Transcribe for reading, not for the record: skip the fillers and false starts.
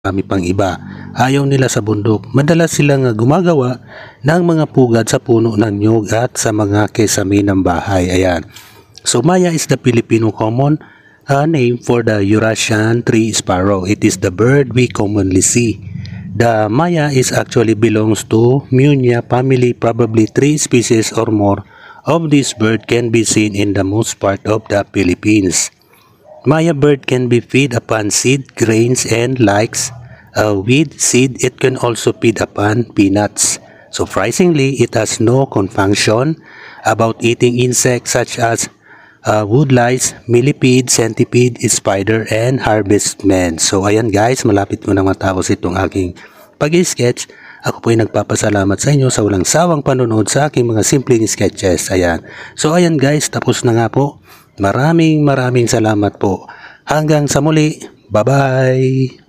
marami pang iba. Ayaw nila sa bundok. Madalas silang gumagawa ng mga pugad sa puno ng nyug at sa mga kesame ng bahay. Ayan. So Maya is the Filipino common name for the Eurasian tree sparrow. It is the bird we commonly see. The Maya is actually belongs to Munia family. Probably 3 species or more of this bird can be seen in the most part of the Philippines. Maya bird can be feed upon seed, grains, and likes with seed. It can also feed upon peanuts. Surprisingly, it has no compunction about eating insects such as woodlice, millipede, centipede, spider, and harvestmen. So ayan guys, malapit ko na matapos itong aking pag-sketch. Ako po ay nagpapasalamat sa inyo sa walang sawang panonood sa aking mga simpleng sketches. Ayan. So ayan guys, tapos na nga po. Maraming salamat po. Hanggang sa muli. Bye-bye!